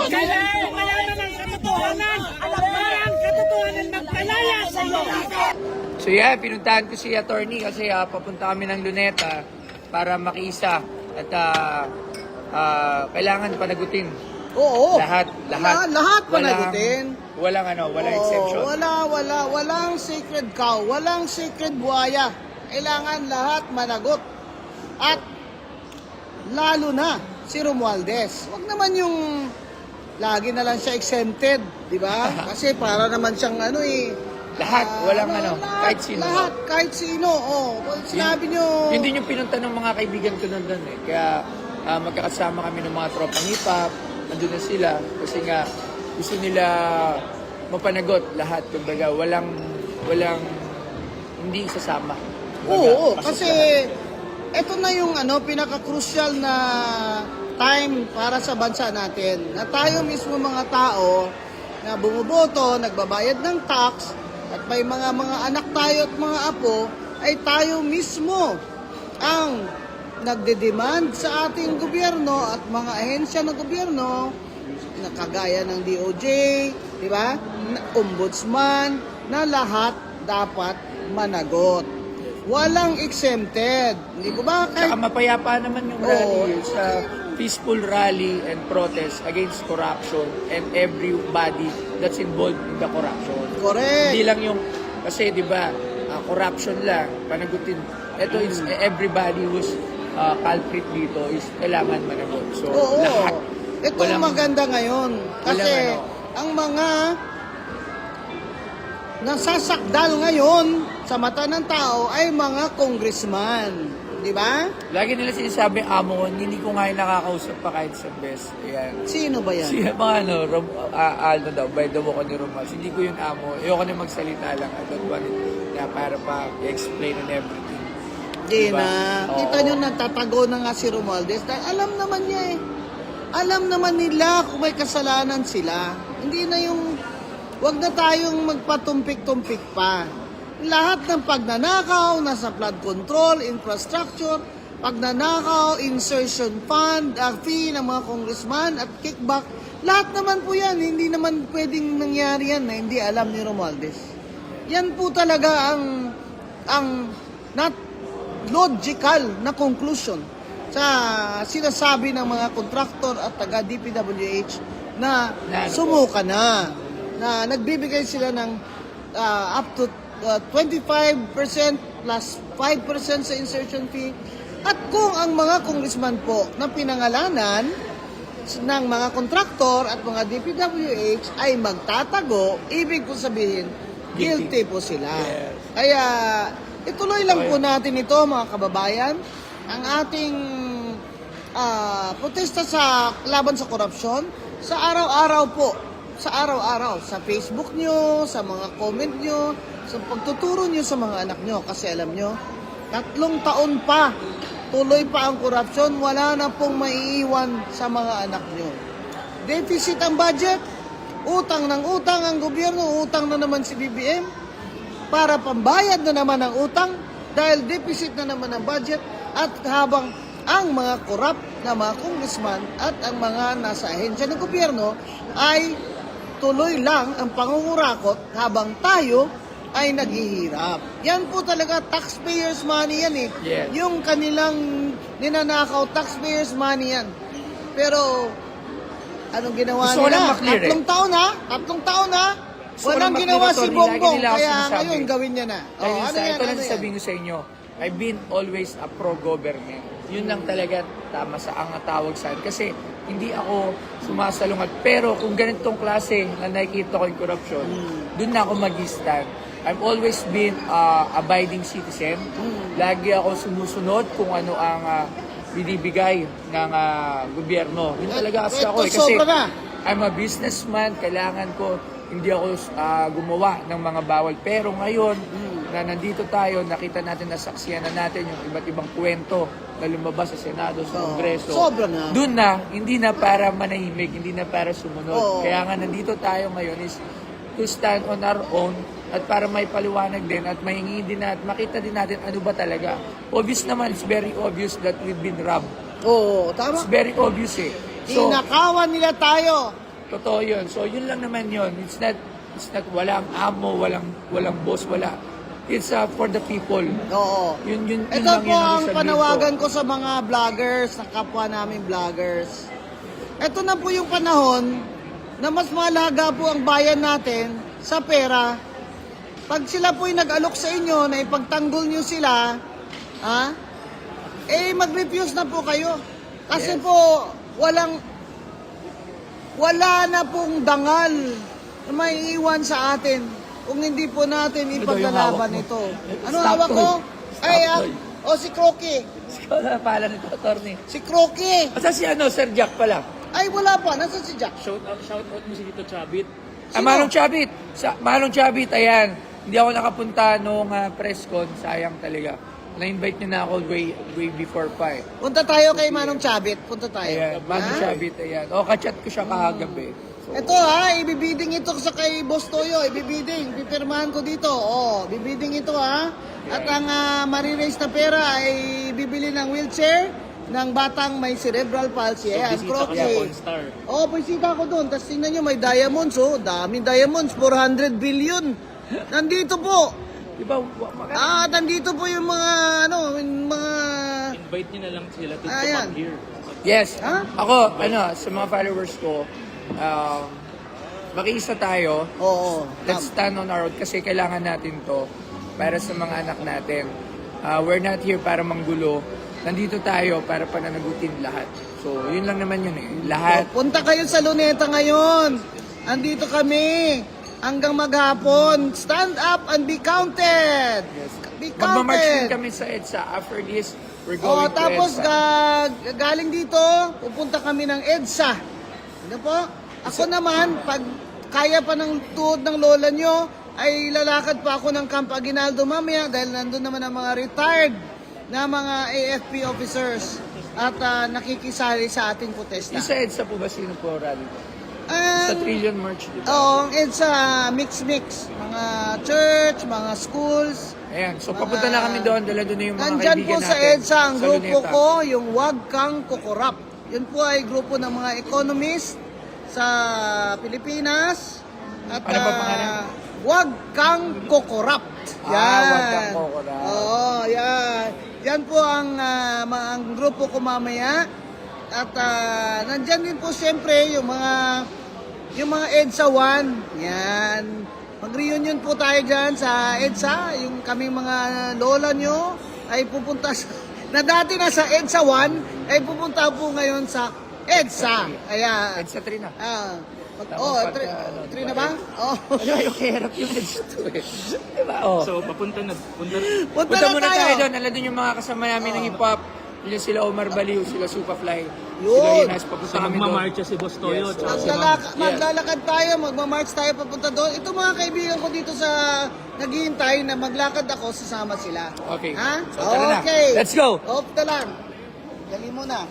Kung malaman ang katotohanan, alam mo ang katotohanan magpalaya sa iyo. So yeah, pinuntahan ko si attorney kasi papunta kami ng Luneta para makiisa at kailangan panagutin. Oo. Lahat. Lahat panagutin. Walang exception. Walang sacred cow, walang sacred buhaya. Kailangan lahat managot. At lalo na si Romualdez. Wag naman yung lagi na lang siya exempted, di ba? Kasi para naman siyang Lahat, kahit sino. Lahat, kahit sino. Sinabi nyo. Yun din yung pinunta ng mga kaibigan ko nandun eh. Kaya magkakasama kami ng mga tropang hip-hop. Nandun na sila. Kasi nga, gusto nila mapanagot lahat. Kumbaga, walang hindi sasama. Oo, kasi ito na yung pinaka-crucial na time para sa bansa natin. Na tayo mismo mga tao na bumuboto, nagbabayad ng tax, at may mga anak tayo at mga apo, ay tayo mismo ang nagde-demand sa ating gobyerno at mga ahensya ng gobyerno na kagaya ng DOJ, di ba? Ombudsman, na lahat dapat managot. Walang exempted. Hindi ko ba? Saka mapayapa naman yung rally sa peaceful rally and protest against corruption and everybody that's involved in the corruption. Correct. Hindi lang yung, kasi di ba, corruption lang, panagutin. Ito is everybody who's culprit dito is kailangan managot. So, lahat. Ito ang maganda ngayon. Kasi ang mga nasasakdal ngayon sa mata ng tao ay mga congressman. Di ba? Lagi nila sinasabi, amo, hindi ko nga yung nakakausap pa kahit sa best. Ayan. Sino ba yan? Si mga Aldo daw, by the walk on the Romas. Hindi ko yung amo. Ayoko na magsalita lang. I don't want it na para pa i-explain and everything. Di Diba? na. Kita nyo, nagtatago na nga si Romualdez. Alam naman niya eh. Alam naman nila kung may kasalanan sila. Hindi na yung, wag na tayong magpatumpik-tumpik pa. Lahat ng pagnanakaw, nasa flood control, infrastructure, pagnanakaw, insertion fund, fee ng mga congressman at kickback, lahat naman po yan. Hindi naman pwedeng nangyari yan na hindi alam ni Romualdez. Yan po talaga ang not logical na conclusion sa sinasabi ng mga kontraktor at taga DPWH na sumuka na nagbibigay sila ng up to 25% plus 5% sa insertion fee. At kung ang mga congressman po na pinangalanan ng mga kontraktor at mga DPWH ay magtatago, ibig po sabihin, guilty po sila. Yes. Kaya ituloy lang po natin ito, mga kababayan, ang ating protesta sa laban sa korupsyon sa araw-araw po. Sa araw-araw, sa Facebook nyo, sa mga comment nyo, sa pagtuturo nyo sa mga anak nyo. Kasi alam nyo, 3 taon pa, tuloy pa ang korupsyon, wala na pong maiiwan sa mga anak nyo. Deficit ang budget, utang ng utang ang gobyerno, utang na naman si BBM, para pambayad na naman ang utang, dahil deficit na naman ang budget, at habang ang mga korap na mga congressman at ang mga nasa ahensya ng gobyerno ay tuloy lang ang pangungurakot habang tayo ay naghihirap. Yan po talaga taxpayers money yan eh. Yes. Yung kanilang ninanakaw, taxpayers money yan. Pero anong ginawa Gusto ko lang nila? maklear 3 taon ha? 3 taon ha? Walang ginawa si Bongbong, kaya ngayon gawin niya na. Ito lang sasabihin ko sa inyo, I've been always a pro-government. Yun lang talaga tama sa ang tawag sa akin. Kasi hindi ako sumasalungat. Pero kung ganitong klase na nakikita ko yung corruption, dun na ako mag-stand. I've always been abiding citizen. Lagi ako sumusunod kung ano ang binibigay ng gobyerno. Yun talaga kasi ako. Kasi I'm a businessman. Kailangan ko, hindi ako gumawa ng mga bawal. Pero ngayon, na nandito tayo, nakita natin, nasaksiyan na natin yung iba't ibang kwento na lumabas sa Senado, sa Kongreso. Sobra na. Doon na, hindi na para manahimik, hindi na para sumunod. Kaya nga nandito tayo ngayon is to stand on our own at para may paliwanag din at mahingi din at makita din natin ano ba talaga. Obvious naman, it's very obvious that we've been robbed. Oo, tama. It's very obvious eh. So, Inakawan nila tayo Totoo yun. So, yun lang naman yun. It's not walang amo, walang boss, wala. It's for the people. Oo. Yun Ito lang po yun ang sasabihin panawagan ko sa mga vloggers, sa kapwa namin vloggers. Ito na po yung panahon na mas mahalaga po ang bayan natin sa pera. Pag sila po yung nag-alok sa inyo na ipagtanggol nyo sila, mag-refuse na po kayo. Kasi Yes. po, wala na pong dangal na may iwan sa atin kung hindi po natin Ito yung ipaglalaban hawak mo. ito. Ano Stop hawak ko? toy. Ay, Stop toy. si Crocky. Ikaw na pala nito, attorney. Si Crocky. Asa si Sir Jack pala? Ay, wala pa. Nasa si Jack? Shout out mo si Tito Chabit. Sino? Manong Chabit. Manong Chabit, ayan. Hindi ako nakapunta nung press con. Sayang talaga. Na-invite niyo na ako way before pa eh. Punta tayo kay Manong Chabit. Punta tayo. Ayan, Manong Ha? Chabit, ayan. O, kachat ko siya kahagabi. So, Ito ibibiding ito sa kay Boss Toyo. Ibibiding. Pipirmahan ko dito. Bibiding ito At ang mariraise na pera ay bibili ng wheelchair ng batang may cerebral palsy. Ayan, Bisita ka sa Crocky. Pornstar. Bisita ko doon. Tapos tingnan nyo, may diamonds. Daming diamonds. 400 billion. Nandito po. di ba, Nandito po yung mga, Invite niyo na lang sila to Ayan. come here. yes. Ha? Ako, sa mga followers ko, makiisa tayo. Oo. Let's stand on our own kasi kailangan natin to para sa mga anak natin. We're not here para manggulo. Nandito tayo para pananagutin lahat. So, yun lang naman yun eh. Lahat. Punta kayo sa Luneta ngayon. Andito kami. Hanggang maghapon. Stand up and be counted. Be Magmamarch din counted. kami sa EDSA. After this, we're going to Tapos EDSA. galing dito, pupunta kami ng EDSA. Ano po? Ako naman, pag kaya pa ng tuhod ng lola nyo, ay lalakad pa ako ng Camp Aguinaldo mamaya dahil nandun naman ang mga retired na mga AFP officers at nakikisali sa ating protesta. Yung sa EDSA po ba sino po rally po? Sa Ang- Trillion March, di ba? Oo, it's mix-mix. Mga church, mga schools. Ayan, so papunta na kami doon. Dala doon na yung mga Nandyan po kaibigan sa natin. EDSA ang grupo Luneta. ko, yung Wag Kang Kukurap. Yun po ay grupo ng mga economist sa Pilipinas. At Ano pa pangalan? Wag Kang Kukurap. Wag Kang Kukurap. Oo, yan. Yan po ang grupo ko mamaya. At nandyan din po siyempre yung mga EDSA 1. Yan. Mag-reunion po tayo dyan sa EDSA. Yung kaming mga lola nyo ay pupunta na dati nasa EDSA 1 ay pupunta po ngayon sa EDSA. Ayan. EDSA 3 na. Three na ba? Ano, yung hirap yung EDSA 2 eh. Diba? Oh. So, papunta na. Punta Punta na muna tayo tayo. doon. Alam din yung mga kasama namin ng hip-hop. Yun sila Omar Baliw, sila Superfly. Yun. Sila Inas, papunta So, kami doon. magmamarcha si Boss Toyo. Yes, tsaka oo. si Ma'am. Maglalakad tayo, magmamarch tayo papunta doon. Ito mga kaibigan ko dito sa naghihintay na maglakad ako, sasama sila. Okay. Ha? So, tara na. Okay. Let's go. Off the land. Dali mo na.